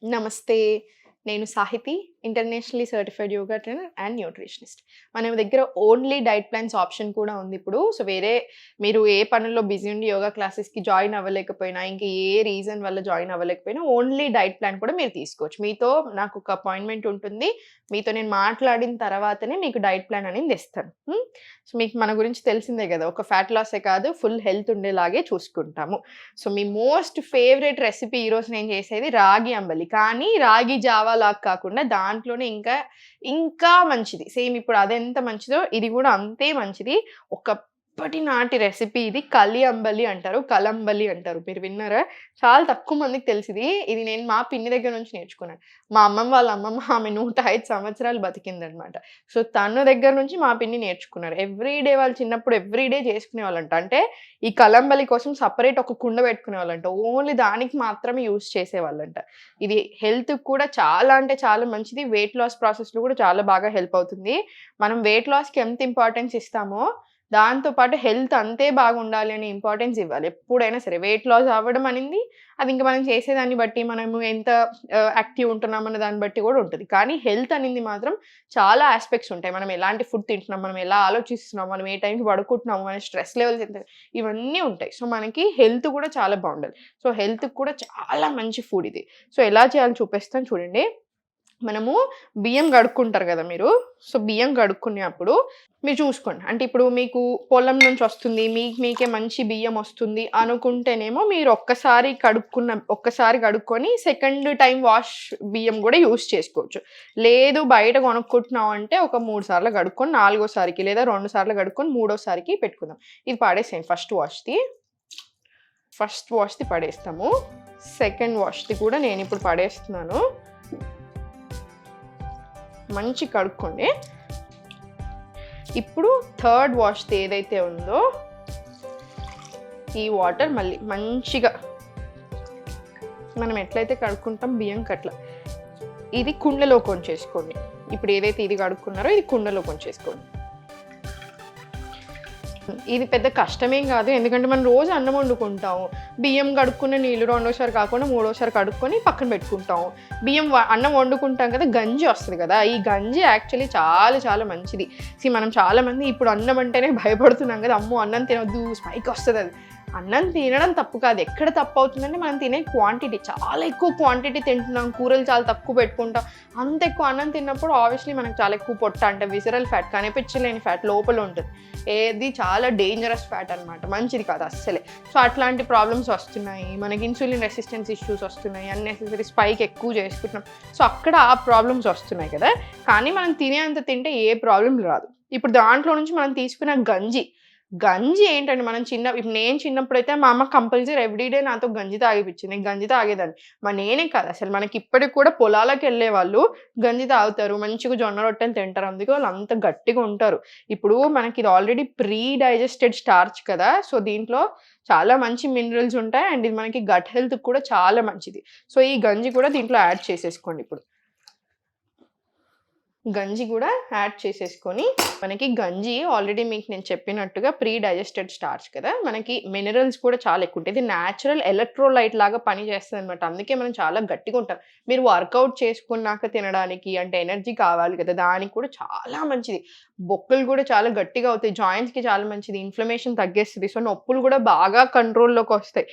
నమస్తే. నేను Sahithi, internationally certified yoga trainer and nutritionist. మన దగ్గర ఓన్లీ డైట్ ప్లాన్స్ ఆప్షన్ కూడా ఉంది ఇప్పుడు. సో, మీరు ఏ పనుల్లో బిజీ ఉండి యోగా క్లాసెస్‌కి జాయిన్ అవ్వలేకపోయినా, ఇంక ఏ రీజన్ వల్ల జాయిన్ అవ్వలేకపోయినా ఓన్లీ డైట్ ప్లాన్ కూడా మీరు తీసుకోవచ్చు. మీతో నాకొక అపాయింట్‌మెంట్ ఉంటుంది. మీతో నేను మాట్లాడిన తర్వాతనే మీకు డైట్ ప్లాన్ అనేది ఇస్తాను. సో, మీకు మన గురించి తెలిసిందే గదా! ఒక ఫ్యాట్ లాసే కాదు, ఫుల్ హెల్త్ ఉండేలాగే చూసుకుంటాము. సో, మీ మోస్ట్ ఫేవరెట్ రెసిపీ ఈరోజు నేను చేసేది రాగి అంబలి. కానీ రాగి జావా లాగా కాకుండా దాంట్లోనే ఇంకా మంచిది. సేమ్ ఇప్పుడు అదెంత మంచిదో ఇది గూడా అంతే మంచిది. ఒకప్పటి నాటి రెసిపీ ఇది. కలి అంబలి అంటారు. కలంబలి అంటారు. మీరు విన్నారా? చాలా తక్కువ మందికి తెలిసిది. ఇది నేను మా పిన్ని దగ్గర నుంచి నేర్చుకున్నాను. మా అమ్మమ్మ వాళ్ళ అమ్మమ్మ ఆమె 105 సంవత్సరాలు బతికిందనమాట. సో, తను దగ్గర నుంచి మా పిన్ని నేర్చుకున్నారు. ఎవ్రీడే వాళ్ళు చిన్నప్పుడు ఎవ్రీడే చేసుకునేవాళ్ళంట. అంటే ఈ కలంబలి కోసం సెపరేట్ ఒక కుండ పెట్టుకునేవాళ్ళంట. ఓన్లీ దానికి మాత్రమే యూజ్ చేసేవాళ్ళంట. ఇది హెల్త్‌కి కూడా చాలా అంటే చాలా మంచిది. వెయిట్ లాస్ ప్రాసెస్‌లో కూడా చాలా బాగా హెల్ప్ అవుతుంది. మనం వెయిట్ లాస్‌కి ఎంత ఇంపార్టెన్స్ ఇస్తామో, దాంతో పాటు హెల్త్ అంతే బాగుండాలి అనే ఇంపార్టెన్స్ ఇవ్వాలి. ఎప్పుడైనా సరే వెయిట్ లాస్ అవ్వడం అనింది, అది ఇంక మనం చేసేదాన్ని బట్టి, మనము ఎంత యాక్టివ్ ఉంటున్నాం అన్న దాన్ని బట్టి కూడా ఉంటది. కానీ హెల్త్ అనింది మాత్రం చాలా యాస్పెక్ట్స్ ఉంటాయి. మనం ఎలాంటి ఫుడ్ తింటున్నాం, మనం ఎలా ఆలోచిస్తున్నాం, మనం ఏ టైంకి పడుకుంటున్నాము, మన స్ట్రెస్ లెవెల్స్ ఎంత, ఇవన్నీ ఉంటాయి. సో, మనకి హెల్త్ కూడా చాలా బావుండాలి. సో, హెల్త్‌కి కూడా చాలా మంచి ఫుడ్ ఇది. సో, ఎలా చేయాలో చూపిస్తాను చూడండి. మనము బియ్యం కడుక్కుంటారు గదా మీరు. సో, బియ్యం కడుక్కునేప్పుడు మీరు చూసుకోండి. అంటే ఇప్పుడు మీకు పొలం నుంచి వస్తుంది. మీకే మంచి బియ్యం వస్తుంది అనుకుంటేనేమో మీరు ఒక్కసారి కడుక్కొని సెకండ్ టైమ్ వాష్ బియ్యం గూడా యూజ్ చేసుకోవచ్చు. లేదు బయట కొనుక్కుంటున్నాం అంటే ఒక 3 సార్లు కడుక్కొని నాలుగోసారికి లేదా 2 సార్లు కడుక్కొని మూడోసారికి పెట్టుకుందాం. ఇది పడేసేయండి ఫస్ట్ వాష్‌ది పడేస్తాము. సెకండ్ వాష్‌ది కూడా నేనిప్పుడు పడేస్తున్నాను. మంచి కడుక్కోండి. ఇప్పుడు థర్డ్ వాష్‌ది ఏదైతే ఉందో ఈ వాటర్ మళ్ళీ మంచిగా మనం ఎట్లయితే కడుక్కుంటాం బియ్యంకి అట్లా ఇది కుండలోకి వంచేసుకోండి. ఇప్పుడు ఏదైతే ఇది కడుక్కున్నారో ఇది కుండలోకి వంచేసుకోండి. ఇది పెద్ద కష్టమేం కాదు. ఎందుకంటే మనం రోజు అన్నం వండుకుంటాము. బియ్యం కడుక్కున్న నీళ్ళు రెండోసారి కాకుండా మూడోసారి కడుక్కొని పక్కన పెట్టుకుంటాము. అన్నం వండుకుంటాం కదా, గంజి వస్తది కదా! ఈ గంజి యాక్చువల్లీ చాలా చాలా మంచిది. మనం చాలామంది ఇప్పుడు అన్నం అంటేనే భయపడుతున్నాం కదా! అమ్మో అన్నం తినొద్దు స్పైక్ వస్తదది. అన్నం తినడం తప్పు కాదు. ఎక్కడ తప్పు అవుతుందంటే మనం తినే క్వాంటిటీ. చాలా ఎక్కువ క్వాంటిటీ తింటున్నాం. కూరలు చాలా తక్కువ పెట్టుకుంటాం. అంత ఎక్కువ అన్నం తిన్నప్పుడు ఆబ్వియస్లీ మనకు చాలా ఎక్కువ పొట్ట అంటే విసరల్ ఫ్యాట్, కనిపించలేని ఫ్యాట్ లోపల ఉంటుంది. ఏది చాలా డేంజరస్ ఫ్యాట్ అనమాట. మంచిది కాదు అస్సలే. సో, అట్లాంటి ప్రాబ్లమ్స్ వస్తున్నాయి. మనకి ఇన్సులిన్ రెసిస్టెన్స్ ఇష్యూస్ వస్తున్నాయి. అన్నెసెసరీ స్పైక్ ఎక్కువ చేసుకుంటున్నాం. సో, అక్కడ ఆ ప్రాబ్లమ్స్ వస్తున్నాయి కదా! కానీ మనం తినేంత తింటే ఏ ప్రాబ్లమ్ రాదు. ఇప్పుడు దాంట్లో నుంచి మనం తీసుకున్న గంజి ఏంటంటే ఇప్పుడు నేను చిన్నప్పుడైతే మా అమ్మ కంపల్సరీ ఎవ్రీడే నాతో గంజి తాగిపిచ్చింది. నేను గంజి తాగేదాన్ని. నేనే కాదు అసలు మనకి ఇప్పటికి కూడా పొలాలకెళ్ళే వాళ్ళు గంజి తాగుతారు. మంచిగా జొన్న రొట్టెలు తింటారు. అందుకే వాళ్ళు అంత గట్టిగా ఉంటారు. ఇప్పుడు మనకి ఇది ఆల్రెడీ ప్రీ డైజెస్టెడ్ స్టార్చ్ కదా! సో, దీంట్లో చాలా మంచి మినరల్స్ ఉంటాయి. అండ్ ఇది మనకి గట్ హెల్త్‌కి కూడా చాలా మంచిది. సో, ఈ గంజి కూడా దీంట్లో యాడ్ చేసేసుకోండి ఇప్పుడు. గంజి కూడా యాడ్ చేసేసుకొని మనకి గంజి ఆల్రెడీ మీకు నేను చెప్పినట్టుగా ప్రీ డైజెస్టెడ్ స్టార్చ్ కదా! మనకి మినరల్స్ కూడా చాలా ఎక్కువ ఉంటాయి. ఇది న్యాచురల్ ఎలక్ట్రోలైట్ లాగా పనిచేస్తదనమాట. అందుకే మనం చాలా గట్టిగా ఉంటాం. మీరు వర్కౌట్ చేసుకున్నాక తినడానికి అంటే ఎనర్జీ కావాలి కదా! దానికి కూడా చాలా మంచిది. బొక్కలు కూడా చాలా గట్టిగా అవుతాయి. జాయింట్స్‌కి చాలా మంచిది. ఇన్‌ఫ్లమేషన్ తగ్గేస్తది. సో, నొప్పులు కూడా బాగా కంట్రోల్‌లోకొస్తాయి.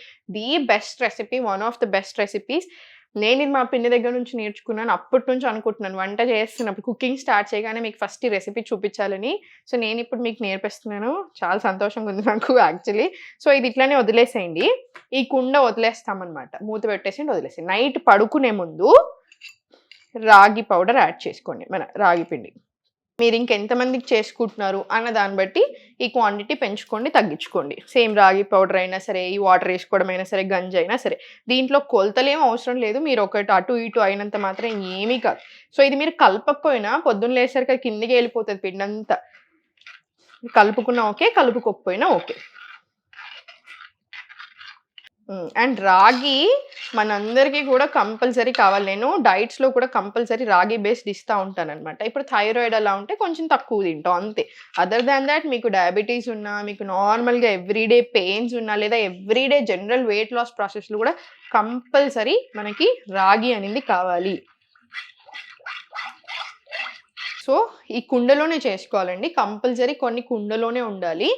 Best recipe, one of the best recipes. నేనిది మా పిన్ని దగ్గర నుంచి నేర్చుకున్నాను. అప్పటి నుంచి అనుకుంటున్నాను వంట చేస్తున్నప్పుడు కుకింగ్ స్టార్ట్ చేయగానే మీకు ఫస్ట్ ఈ రెసిపీ చూపించాలని. సో, నేనిప్పుడు మీకు నేర్పిస్తున్నాను. చాలా సంతోషంగా ఉంది నాకు యాక్చువల్లీ. సో, ఇది ఇట్లనే వదిలేసేయండి. ఈ కుండ వదిలేస్తామనమాట. మూత పెట్టేసేయండి వదిలేసేయండి. నైట్ పడుకునే ముందు రాగి పౌడర్ యాడ్ చేసుకోండి. మన రాగి పిండి. మీరు ఇంకెంతమందికి చేసుకుంటున్నారు అన్న దాన్ని బట్టి ఈ క్వాంటిటీ పెంచుకోండి, తగ్గించుకోండి. సేమ్ రాగి పౌడర్ అయినా సరే, ఈ వాటర్ వేసుకోవడం అయినా సరే, గంజి అయినా సరే. దీంట్లో కొలతలేం అవసరం లేదు. మీరు ఒకటి అటు ఇటు అయినంత మాత్రం ఏమీ కాదు. సో, ఇది మీరు కలపకపోయినా పొద్దున్న లేసేసరికి అది కిందకి వెళ్ళిపోతుంది పిండంతా. కలుపుకున్నా ఓకే, కలుపుకోకపోయినా ఓకే. అండ్ రాగి మనందరికీ కూడా కంపల్సరీ కావాలి. నేను డైట్స్‌లో కూడా కంపల్సరీ రాగి బేస్డ్ ఇస్తా ఉంటాననమాట. ఇప్పుడు థైరాయిడ్ అలా ఉంటే కొంచెం తక్కువ తింటాం అంతే. అదర్ దాన్ థాట్ మీకు డయాబెటీస్ ఉన్నా, మీకు నార్మల్‌గా ఎవ్రీడే పెయిన్స్ ఉన్నా, లేదా ఎవ్రీడే జనరల్ వెయిట్ లాస్ ప్రాసెస్‌లో కూడా కంపల్సరీ మనకి రాగి అనేది కావాలి. సో ఈ కుండలోనే చేసుకోవాలండి. కంపల్సరీ కొన్ని కుండలోనే ఉండాలి.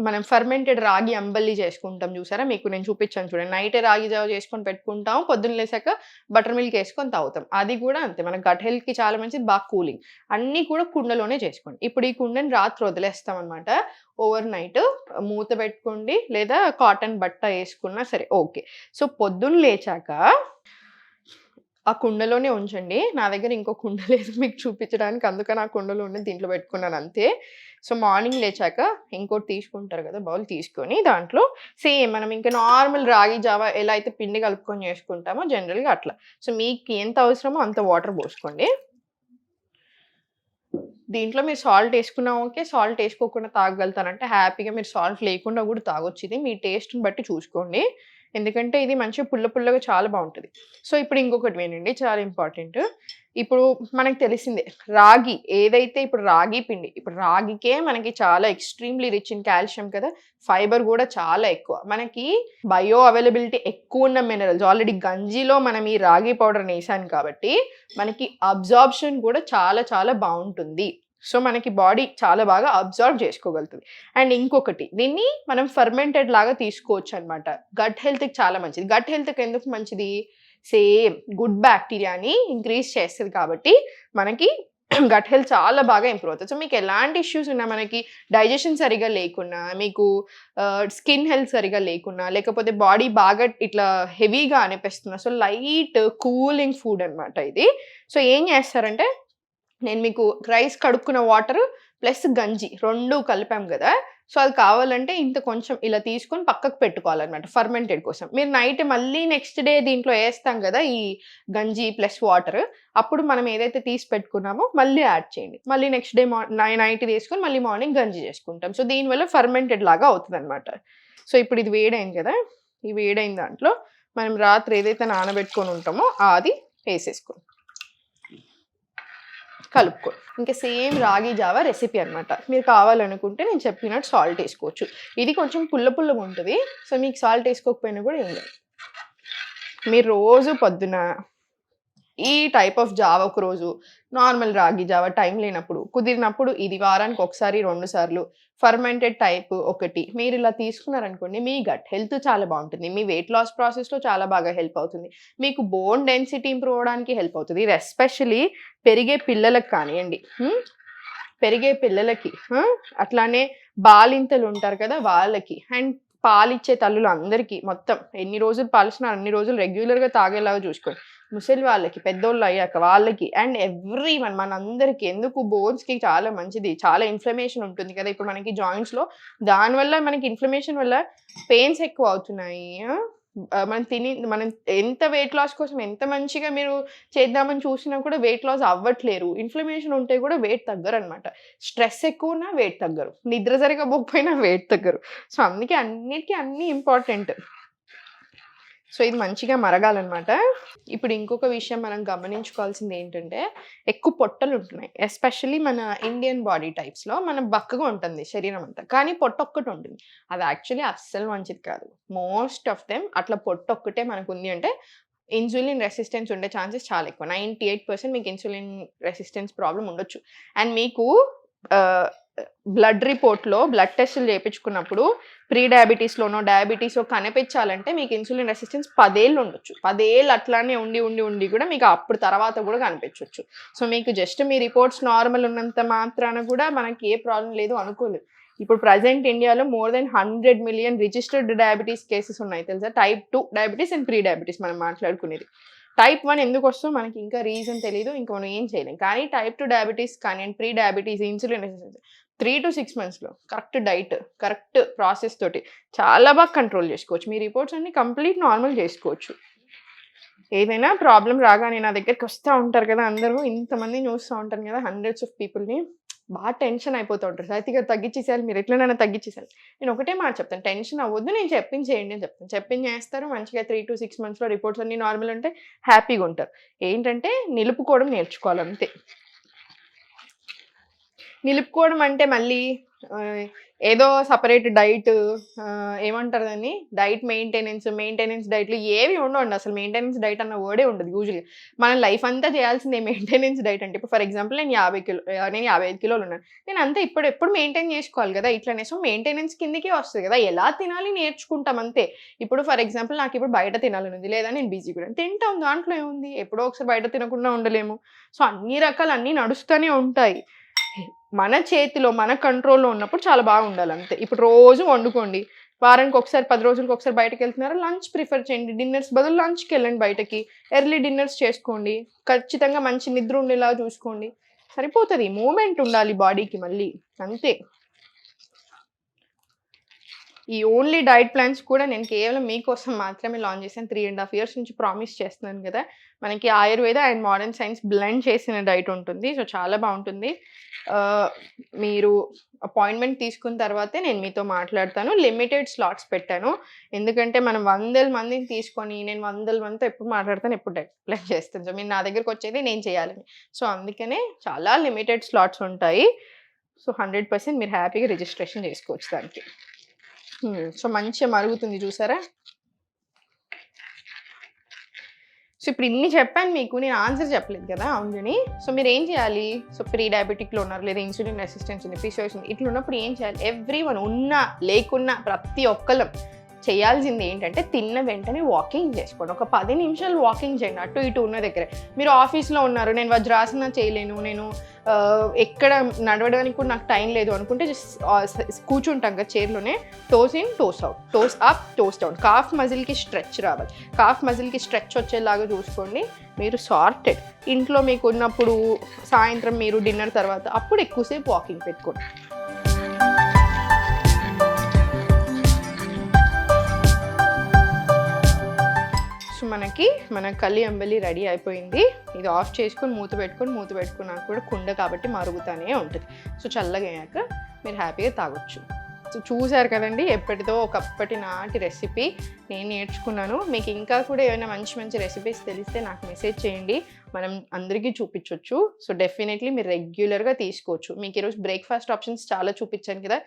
మనం ఫర్మెంటెడ్ రాగి అంబలి చేసుకుంటాం చూసారా? మీకు నేను చూపించాను చూడండి. నైటే రాగి జావ చేసుకొని పెట్టుకుంటాం. పొద్దున్న లేసాక బటర్ మిల్క్ వేసుకొని తాగుతాం. అది కూడా అంతే. మన గట్ హెల్త్‌కి చాలా మంచిది. బాగా కూలింగ్. అన్నీ కూడా కుండలోనే చేసుకోండి. ఇప్పుడు ఈ కుండని రాత్రి వదిలేస్తాం అనమాట. ఓవర్ నైట్ మూత పెట్టుకోండి, లేదా కాటన్ బట్ట వేసుకున్నా సరే ఓకే. సో పొద్దున్న లేచాక ఆ కుండలోనే ఉంచండి. నా దగ్గర ఇంకో కుండ లేదు మీకు చూపించడానికి. అందుకని ఆ కుండలో ఉన్నది దీంట్లో పెట్టుకున్నాను అంతే. సో మార్నింగ్ లేచాక ఇంకోటి తీసుకుంటారు కదా బౌల్, తీసుకొని దాంట్లో సేమ్ మనం ఇంకా నార్మల్ రాగి జావా ఎలా అయితే పిండి కలుపుకొని చేసుకుంటామో జనరల్‌గా అట్లా. సో మీకు ఎంత అవసరమో అంత వాటర్ పోసుకోండి. దీంట్లో మీరు సాల్ట్ వేసుకున్నా ఓకే. సాల్ట్ వేసుకోకుండా తాగగలుగుతానంటే హ్యాపీగా మీరు సాల్ట్ లేకుండా కూడా తాగొచ్చు. ఇది మీ టేస్ట్‌ని బట్టి చూసుకోండి. ఎందుకంటే ఇది మంచిగా పుల్ల పుల్లగా చాలా బాగుంటుంది. సో ఇప్పుడు ఇంకొకటి వినండి, చాలా ఇంపార్టెంట్. ఇప్పుడు మనకు తెలిసిందే రాగి ఏదైతే ఇప్పుడు రాగి పిండి, ఇప్పుడు రాగికే మనకి చాలా ఎక్స్ట్రీమ్లీ రిచ్ ఇన్ కాల్షియం కదా. ఫైబర్ కూడా చాలా ఎక్కువ. మనకి బయో అవైలబిలిటీ ఎక్కువ ఉన్న మినరల్స్ ఆల్రెడీ గంజిలో మనం ఈ రాగి పౌడర్ని వేసాను కాబట్టి మనకి అబ్జార్ప్షన్ కూడా చాలా చాలా బాగుంటుంది. సో మనకి బాడీ చాలా బాగా అబ్జర్వ్ చేసుకోగలుగుతుంది. అండ్ ఇంకొకటి, దీన్ని మనం ఫర్మెంటెడ్ లాగా తీసుకోవచ్చు అనమాట. గట్ హెల్త్కి చాలా మంచిది. గట్ హెల్త్కి ఎందుకు మంచిది? సేమ్ గుడ్ బ్యాక్టీరియాని ఇంక్రీజ్ చేస్తుంది కాబట్టి మనకి గట్ హెల్త్ చాలా బాగా ఇంప్రూవ్ అవుతుంది. సో మీకు ఎలాంటి ఇష్యూస్ ఉన్నా, మనకి డైజెషన్ సరిగా లేకున్నా, మీకు స్కిన్ హెల్త్ సరిగా లేకున్నా, లేకపోతే బాడీ బాగా ఇట్లా హెవీగా అనిపిస్తున్నా, సో లైట్ కూలింగ్ ఫుడ్ అనమాట ఇది. సో ఏం చేస్తారంటే, నేను మీకు రైస్ కడుక్కున్న వాటర్ ప్లస్ గంజి 2 కలిపాం కదా. సో అది కావాలంటే ఇంత కొంచెం ఇలా తీసుకొని పక్కకు పెట్టుకోవాలన్నమాట ఫర్మెంటెడ్ కోసం. మీరు నైట్ మళ్ళీ నెక్స్ట్ డే దీంట్లో వేస్తాం కదా ఈ గంజి ప్లస్ వాటర్, అప్పుడు మనం ఏదైతే తీసి పెట్టుకున్నామో మళ్ళీ యాడ్ చేయండి. మళ్ళీ నెక్స్ట్ డే నైట్ తీసుకొని మళ్ళీ మార్నింగ్ గంజి చేసుకుంటాం. సో దీనివల్ల ఫర్మెంటెడ్ లాగా అవుతుంది అనమాట. సో ఇప్పుడు ఇది వేడైంది కదా, ఈ వేడైన దాంట్లో మనం రాత్రి ఏదైతే నానబెట్టుకొని ఉంటామో అది వేసేసుకోండి, కలుపుకోండి. ఇంకా సేమ్ రాగి జావా రెసిపీ అనమాట. మీరు కావాలనుకుంటే నేను చెప్పినట్టు సాల్ట్ వేసుకోవచ్చు. ఇది కొంచెం పుల్ల పుల్లగా ఉంటుంది. సో మీకు సాల్ట్ వేసుకోకపోయినా కూడా ఏం లేదు. మీరు రోజు పొద్దున ఈ టైప్ ఆఫ్ జావా ఒక రోజు, నార్మల్ రాగి జావా టైం లేనప్పుడు, కుదిరినప్పుడు ఇది వారానికి ఒకసారి 2 సార్లు, ఫర్మెంటెడ్ టైప్ ఒకటి మీరు ఇలా తీసుకున్నారనుకోండి, మీ గట్ హెల్త్ చాలా బాగుంటుంది. మీ వెయిట్ లాస్ ప్రాసెస్లో చాలా బాగా హెల్ప్ అవుతుంది. మీకు బోన్ డెన్సిటీ ఇంప్రూవ్ అవ్వడానికి హెల్ప్ అవుతుంది. ఇది ఎస్పెషలీ పెరిగే పిల్లలకు కానివ్వండి, పెరిగే పిల్లలకి, అట్లానే బాలింతలు ఉంటారు కదా వాళ్ళకి, అండ్ పాలిచ్చే తల్లులు అందరికీ, మొత్తం ఎన్ని రోజులు పాలిస్తున్నారు అన్ని రోజులు రెగ్యులర్గా తాగేలాగా చూసుకోండి. ముసలి వాళ్ళకి, పెద్దోళ్ళు అయ్యాక వాళ్ళకి, అండ్ ఎవ్రీ వన్ మనందరికీ. ఎందుకు? బోన్స్కి చాలా మంచిది. చాలా ఇన్ఫ్లమేషన్ ఉంటుంది కదా ఇప్పుడు మనకి జాయింట్స్లో, దానివల్ల మనకి ఇన్ఫ్లమేషన్ వల్ల పెయిన్స్ ఎక్కువ అవుతున్నాయి. మనం ఎంత వెయిట్ లాస్ కోసం ఎంత మంచిగా మీరు చేద్దామని చూసినా కూడా వెయిట్ లాస్ అవ్వట్లేరు. ఇన్ఫ్లమేషన్ ఉంటే కూడా వెయిట్ తగ్గరు అనమాట. స్ట్రెస్ ఎక్కువ ఉన్నా వెయిట్ తగ్గరు, నిద్ర సరిగా పోకపోయినా వెయిట్ తగ్గరు. సో అందుకే అన్నిటికీ అన్నీ ఇంపార్టెంట్. సో ఇది మంచిగా మరగాలన్నమాట. ఇప్పుడు ఇంకొక విషయం మనం గమనించుకోవాల్సింది ఏంటంటే, ఎక్కువ పొట్టలు ఉంటున్నాయి. ఎస్పెషల్లీ మన ఇండియన్ బాడీ టైప్స్లో మనం బక్కగా ఉంటుంది శరీరం అంతా, కానీ పొట్టొక్కటి ఉంటుంది. అది యాక్చువల్లీ అస్సలు మంచిది కాదు. మోస్ట్ ఆఫ్ దెమ్ అట్లా పొట్టొక్కటే మనకు ఉంది అంటే ఇన్సులిన్ రెసిస్టెన్స్ ఉండే ఛాన్సెస్ చాలా ఎక్కువ. 98% మీకు ఇన్సులిన్ రెసిస్టెన్స్ ప్రాబ్లం ఉండొచ్చు. అండ్ మీకు బ్లడ్ రిపోర్ట్లో బ్లడ్ టెస్టులు చేయించుకున్నప్పుడు ప్రీ డయాబెటీస్లోనో డయాబెటీసో కనిపించాలంటే మీకు ఇన్సులిన్ రెసిస్టెన్స్ 10 ఏళ్ళు ఉండొచ్చు. 10 ఏళ్ళు అట్లానే ఉండి కూడా మీకు అప్పుడు తర్వాత కూడా కనిపించవచ్చు. సో మీకు జస్ట్ మీ రిపోర్ట్స్ నార్మల్ ఉన్నంత మాత్రాన కూడా మనకి ఏ ప్రాబ్లం లేదు అనుకోలేదు. ఇప్పుడు ప్రజెంట్ ఇండియాలో more than 100 million registered diabetes cases ఉన్నాయి తెలుసా. Type 2 diabetes and pre diabetes మనం మాట్లాడుకునేది. టైప్ 1 ఎందుకు వస్తుందో మనకి ఇంకా రీజన్ తెలియదు, ఇంకా మనం ఏం చేయలేం. కానీ టైప్ 2 డయాబెటీస్ కానీ pre diabetes, insulin resistance 3 to 6 monthsలో కరెక్ట్ డైట్, కరెక్ట్ ప్రాసెస్ తోటి చాలా బాగా కంట్రోల్ చేసుకోవచ్చు. మీ రిపోర్ట్స్ అన్ని కంప్లీట్ నార్మల్ చేసుకోవచ్చు. ఏదైనా ప్రాబ్లం రాగానే నా దగ్గరికి వస్తూ ఉంటారు కదా అందరూ, ఇంతమంది చూస్తూ ఉంటాను కదా, హండ్రెడ్స్ ఆఫ్ పీపుల్ని. బాగా టెన్షన్ అయిపోతూ ఉంటారు. సాహితీ గారు తగ్గించేసేయాలి, మీరు ఎట్లనైనా తగ్గించేసేయాలి. నేను ఒకటే మాట చెప్తాను, టెన్షన్ అవ్వద్దు, నేను చెప్పించేయండి అని చెప్తాను. చెప్పించేస్తారు, మంచిగా 3-6 మంత్స్‌లో రిపోర్ట్స్ అన్నీ నార్మల్ ఉంటే హ్యాపీగా ఉంటారు. ఏంటంటే నిలుపుకోవడం నేర్చుకోవాలి అంతే. నిలుపుకోవడం అంటే మళ్ళీ ఏదో సెపరేట్ డైట్ ఏమంటారు దాన్ని, డైట్ మెయింటెనెన్స్ డైట్‌లు ఏవి ఉండవండి అసలు. మెయింటెనెన్స్ డైట్ అన్న వర్డే ఉండదు యూజువల్‌గా. మనం లైఫ్ అంతా చేయాల్సిందే మెయింటెనెన్స్ డైట్ అంటే. ఇప్పుడు ఫర్ ఎగ్జాంపుల్ నేను 55 కిలోలు ఉన్నాను. నేను అంతే ఎప్పుడు మెయింటైన్ చేసుకోవాలి కదా ఇట్లనే. సో మెయింటెనెన్స్ కిందకే వస్తది కదా. ఎలా తినాలి నేర్చుకుంటాం అంతే. ఇప్పుడు ఫర్ ఎగ్జాంపుల్ నాకు ఇప్పుడు బయట తినాలని ఉంది, లేదా నేను బిజీగా ఉన్నాను, తింటాం, దాంట్లో ఏముంది. ఎప్పుడో ఒకసారి బయట తినకుండా ఉండలేము. సో అన్ని రకాలు అన్నీ నడుస్తూనే ఉంటాయి. మన చేతిలో, మన కంట్రోల్‌లో ఉన్నప్పుడు చాలా బాగుండాలి అంతే. ఇప్పుడు రోజు వండుకోండి. వారానికి ఒకసారి, 10 రోజులకి ఒకసారి బయటకెళ్తున్నారా, లంచ్ ప్రిఫర్ చేయండి. డిన్నర్స్ బదులు లంచ్‌కెళ్ళండి బయటకి. ఎర్లీ డిన్నర్స్ చేసుకోండి. ఖచ్చితంగా మంచి నిద్ర ఉండేలా చూసుకోండి. సరిపోతది. మూవ్‌మెంట్ ఉండాలి బాడీకి మళ్ళీ. అంతే. ఈ ఓన్లీ డైట్ ప్లాన్స్ కూడా నేను కేవలం మీకోసం మాత్రమే లాంచ్ చేశాను. 3.5 ఇయర్స్ నుంచి ప్రామిస్ చేస్తున్నాను కదా. మనకి Ayurveda and modern science blend చేసిన డైట్ ఉంటుంది. సో చాలా బావుంటుంది. మీరు అపాయింట్మెంట్ తీసుకున్న తర్వాతే నేను మీతో మాట్లాడతాను. లిమిటెడ్ స్లాట్స్ పెట్టాను. ఎందుకంటే మనం వందల మందిని తీసుకొని నేను వందల మందితో ఎప్పుడు మాట్లాడతాను, ఎప్పుడు డైట్ ప్లాన్ చేస్తాను. సో మీరు నా దగ్గరకొచ్చేది నేను చేయాలని. సో అందుకనే చాలా లిమిటెడ్ స్లాట్స్ ఉంటాయి. సో 100% మీరు హ్యాపీగా రిజిస్ట్రేషన్ చేసుకోవచ్చు దానికి. సో మంచిగా మరుగుతుంది చూసారా. సో ఇప్పుడు ఇన్ని చెప్పాను మీకు, నేను ఆన్సర్ చెప్పలేదు కదా అవునని. సో మీరు ఏం చేయాలి, సో ప్రీ డయాబెటిక్లో ఉన్నారు, లేదా ఇన్సులిన్ రెసిస్టెన్స్ ఉంది, పిసిఓఎస్ ఉంది, ఇట్లా ఉన్నప్పుడు ఏం చేయాలి, ఎవ్రీవన్ ఉన్నా లేకున్నా ప్రతి ఒక్కళ్ళం చేయాల్సింది ఏంటంటే తిన్న వెంటనే వాకింగ్ చేసుకోండి. ఒక 10 నిమిషాలు వాకింగ్ చేయండి అటు ఇటు ఉన్న దగ్గరే. మీరు ఆఫీస్లో ఉన్నారు, నేను వజ్రాసన చేయలేను, నేను ఎక్కడ నడవడానికి కూడా నాకు టైం లేదు అనుకుంటే జస్ట్ కూర్చుంటాం కదా చైర్లోనే. Toes in, toes out, toes up, toes down. Calf మజిల్కి స్ట్రెచ్ రావాలి. కాఫ్ మజిల్కి స్ట్రెచ్ వచ్చేలాగా చూసుకోండి. మీరు సార్టెడ్. ఇంట్లో మీకు ఉన్నప్పుడు సాయంత్రం మీరు డిన్నర్ తర్వాత అప్పుడు ఎక్కువసేపు వాకింగ్ పెట్టుకోండి. మన కలి అంబలి రెడీ అయిపోయింది. ఇది ఆఫ్ చేసుకొని మూత పెట్టుకున్నాక కూడా కుండ కాబట్టి మరుగుతూనే ఉంటుంది. సో చల్లగా అయ్యాక మీరు హ్యాపీగా తాగొచ్చు. సో చూసారు కదండి, ఎప్పటిదో ఒకప్పటి నాటి రెసిపీ నేను నేర్చుకున్నాను. మీకు ఇంకా కూడా ఏమైనా మంచి రెసిపీస్ తెలిస్తే నాకు మెసేజ్ చేయండి, మనం అందరికీ చూపించవచ్చు. సో డెఫినెట్లీ మీరు రెగ్యులర్గా తీసుకోవచ్చు. మీకు ఈరోజు బ్రేక్ఫాస్ట్ ఆప్షన్స్ చాలా చూపించాను కదా.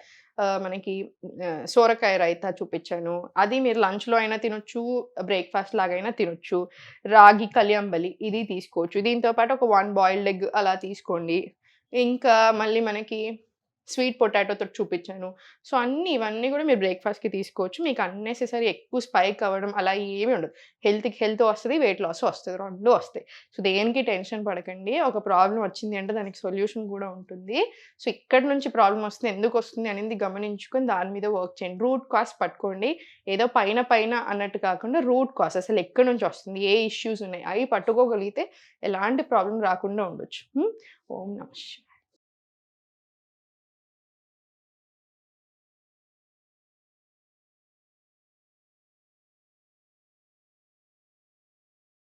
మనకి సోరకాయ రైతా చూపించాను, అది మీరు లంచ్లో అయినా తినొచ్చు, బ్రేక్ఫాస్ట్ లాగైనా తినొచ్చు. రాగి కలియంబలి ఇది తీసుకోవచ్చు. దీంతోపాటు ఒక 1 బాయిల్డ్ ఎగ్ అలా తీసుకోండి. ఇంకా మళ్ళీ మనకి స్వీట్ పొటాటోతో చూపించాను. సో ఇవన్నీ కూడా మీరు బ్రేక్ఫాస్ట్‌కి తీసుకోవచ్చు. మీకు అన్నెసెసరీ ఎక్కువ స్పైక్ అవ్వడం అలా ఏమీ ఉండదు. హెల్త్‌కి హెల్త్ వస్తది, వెయిట్ లాస్ వస్తది, 2 వస్తాయి. సో దేనికి టెన్షన్ పడకండి. ఒక ప్రాబ్లమ్ వచ్చింది అంటే దానికి సొల్యూషన్ కూడా ఉంటుంది. సో ఇక్కడి నుంచి ప్రాబ్లమ్ వస్తుంది, ఎందుకు వస్తుంది అనేది గమనించుకొని దాని మీద వర్క్ చేయండి. రూట్ కాజ్ పట్టుకోండి. ఏదో పైన అన్నట్టు కాకుండా రూట్ కాజ్ అసలు ఎక్కడి నుంచి వస్తుంది, ఏ ఇష్యూస్ ఉన్నాయి అవి పట్టుకోగలిగితే ఎలాంటి ప్రాబ్లమ్ రాకుండా ఉండొచ్చు. ఓం నమః శివాయ.